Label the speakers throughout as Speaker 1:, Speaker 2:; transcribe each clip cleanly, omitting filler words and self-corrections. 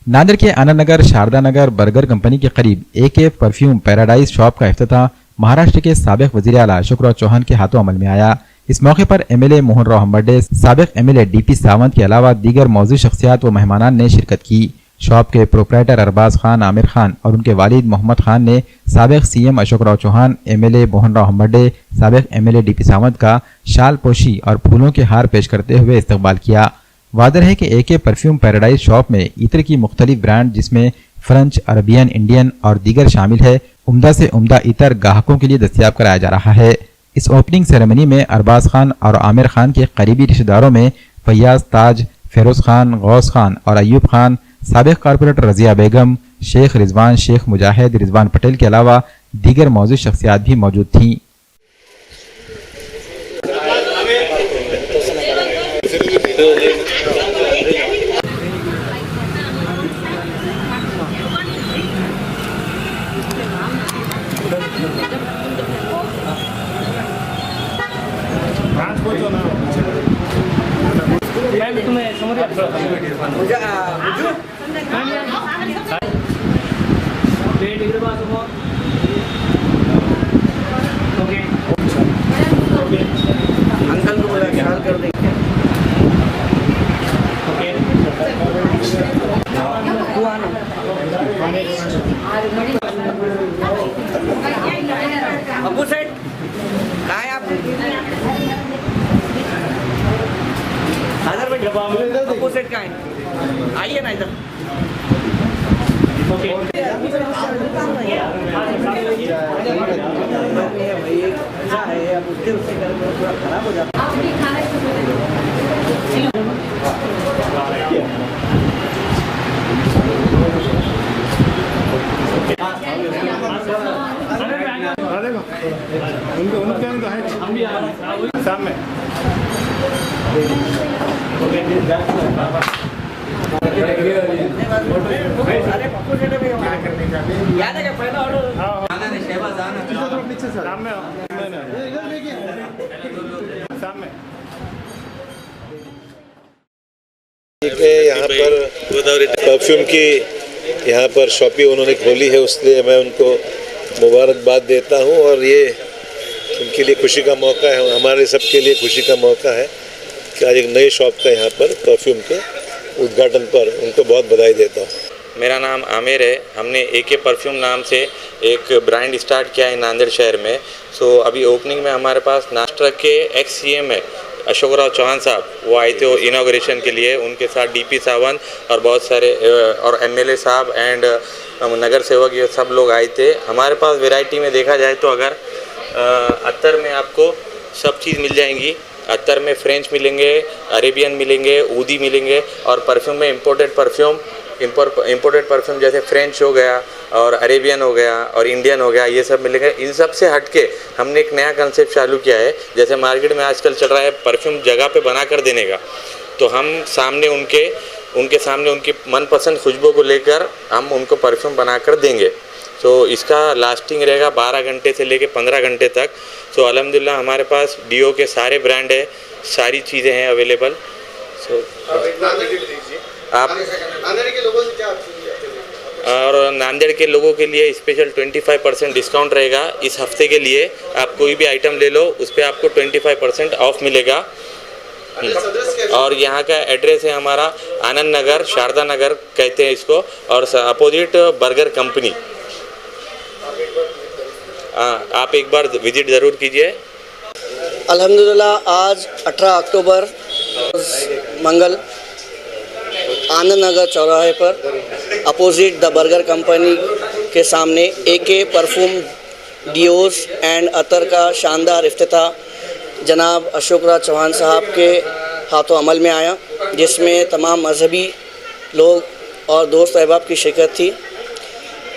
Speaker 1: नांदेड़ के आनंद नगर शारदा नगर burger company के करीब एके परफ्यूम पैराडाइज शॉप का इफ्तिताह महाराष्ट्र के साबिक वजीर आला अशोकराव चौहान के हाथों अमल में आया। इस मौके पर एमएलए मोहन राव हम्बर्डे, साबिक एमएलए डीपी सावंत के अलावा दीगर मौजूद शख्सियात व मेहमानान ने शिरकत की। शॉप के प्रोपराइटर अरबाज खान आमिर खान और उनके वालिद मोहम्मद खान ने साबिक सीएम अशोकराव चौहान, एमएलए मोहन राव हम्बर्डे, साबिक एमएलए डीपी सावंत का शाल पोशी और फूलों के हार पेश करते हुए इस्तकबाल किया। वादर है कि एके परफ्यूम पैराडाइज शॉप में इत्र की मुख्तलिफ ब्रांड जिसमें फ्रेंच, अरबियन, इंडियन और दीगर शामिल है, उम्दा से उम्दा इतर ग्राहकों के लिए दस्तयाब कराया जा रहा है। इस ओपनिंग सेरेमनी में अरबाज खान और आमिर खान के करीबी रिश्तेदारों में फैयाज ताज, फेरोज खान, गौस खान और अयूब खान, साबिक कारपोरेटर रजिया बेगम, शेख रिजवान, शेख मुजाहिद, रिजवान पटेल के अलावा दीगर मौजूद शख्सियात भी मौजूद थीं।
Speaker 2: अंकल को बोला ख्याल कर देंगे। अबू सेठ कहाँ है आप? अबू सेठ कहाँ है? आइए ना इधर। खराब हो जाता याद है क्या पहला ऑर्डर?
Speaker 3: यहाँ पर परफ्यूम की यहाँ पर शॉपिंग उन्होंने खोली है, उसलिए मैं उनको मुबारकबाद देता हूँ और ये उनके लिए खुशी का मौका है, हमारे सबके लिए खुशी का मौका है कि आज एक नई शॉप का यहाँ पर परफ्यूम के उद्घाटन पर उनको बहुत बधाई देता हूँ।
Speaker 4: मेरा नाम आमिर है। हमने एके परफ्यूम नाम से एक ब्रांड स्टार्ट किया है नांदेड़ शहर में। सो अभी ओपनिंग में हमारे पास महाराष्ट्र के एक्स सीएम है अशोकराव चौहान साहब, वो आए थे इनॉग्रेशन के लिए। उनके साथ डीपी सावंत और बहुत सारे और एमएलए साहब एंड नगर सेवक, ये सब लोग आए थे। हमारे पास वैरायटी में देखा जाए तो अगर अत्तर में आपको सब चीज़ मिल जाएंगी। अत्तर में फ्रेंच मिलेंगे, अरेबियन मिलेंगे, ऊदी मिलेंगे और परफ्यूम में इम्पोर्टेड परफ्यूम जैसे फ्रेंच हो गया और अरेबियन हो गया और इंडियन हो गया, ये सब मिलेंगे। इन सब से हटके हमने एक नया कंसेप्ट चालू किया है। जैसे मार्केट में आजकल चल रहा है परफ्यूम जगह पे बना कर देने का, तो हम सामने उनके सामने उनकी मनपसंद खुशबू को लेकर हम उनको परफ्यूम बना कर देंगे। तो इसका लास्टिंग रहेगा 12 घंटे से लेके 15 घंटे तक। सो अल्हम्दुलिल्लाह हमारे पास डीओ के सारे ब्रांड है, सारी चीज़ें हैं अवेलेबल। सो आप और नांदेड़ के लोगों के लिए स्पेशल 25% डिस्काउंट रहेगा इस हफ्ते के लिए। आप कोई भी आइटम ले लो उस पर आपको 25% ऑफ मिलेगा। और यहाँ का एड्रेस है हमारा आनंद नगर, शारदा नगर कहते हैं इसको, और अपोजिट बर्गर कंपनी। आप एक बार विजिट ज़रूर कीजिए।
Speaker 2: अल्हम्दुलिल्लाह आज 18 अक्टूबर मंगल आनंद नगर चौराहे पर अपोजिट द बर्गर कंपनी के सामने एके परफ्यूम डियोस एंड अतर का शानदार इफ्तिताह जनाब अशोकराव चौहान साहब के हाथों अमल में आया, जिसमें तमाम मजहबी लोग और दोस्त अहबाब की शिरकत थी।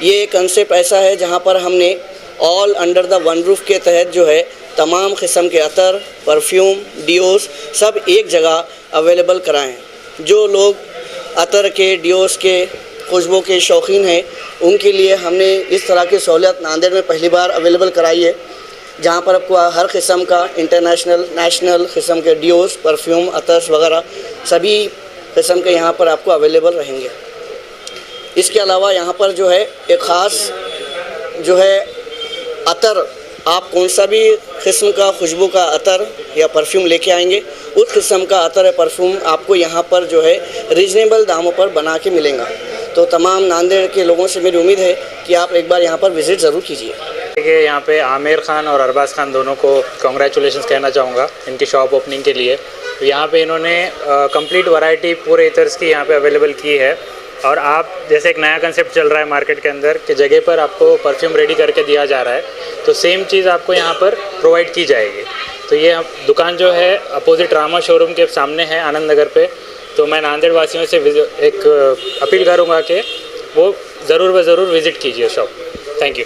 Speaker 2: ये कंसेप्ट ऐसा है जहाँ पर हमने all under the one roof के तहत जो है तमाम किस्म के अतर, परफ्यूम, डियोस सब एक जगह अवेलेबल कराएं हैं। जो लोग अतर के, डियोस के, खुशबू के शौकीन हैं, उनके लिए हमने इस तरह की सहूलियत नांदेड़ में पहली बार अवेलेबल कराई है, जहाँ पर आपको हर किस्म का इंटरनेशनल, नेशनल किस्म के डियोस, परफ्यूम, अतर्स वगैरह सभी किस्म के यहाँ पर आपको अवेलेबल रहेंगे। इसके अलावा यहाँ पर जो है एक ख़ास जो है अतर, आप कौन सा भी किस्म का खुशबू का अतर या परफ्यूम लेके आएंगे, उस किस्म का अतर या परफ्यूम आपको यहाँ पर जो है रीज़नेबल दामों पर बना के मिलेगा। तो तमाम नांदेड़ के लोगों से मेरी उम्मीद है कि आप एक बार यहाँ पर विज़िट ज़रूर कीजिए।
Speaker 5: देखिए, यहाँ पे आमिर खान और अरबाज़ खान दोनों को कॉन्ग्रेचुलेशंस कहना चाहूँगा इनकी शॉप ओपनिंग के लिए। तो यहाँ पे इन्होंने कंप्लीट वैरायटी पूरे इतर्स की यहाँ पे अवेलेबल की है। और आप जैसे एक नया कंसेप्ट चल रहा है मार्केट के अंदर कि जगह पर आपको परफ्यूम रेडी करके दिया जा रहा है, तो सेम चीज़ आपको यहाँ पर प्रोवाइड की जाएगी। तो ये दुकान जो है अपोजिट रामा शोरूम के सामने है आनंद नगर पे। तो मैं नांदेड़ वासियों से एक अपील करूँगा कि वो ज़रूर व ज़रूर विज़िट कीजिए शॉप। Thank you.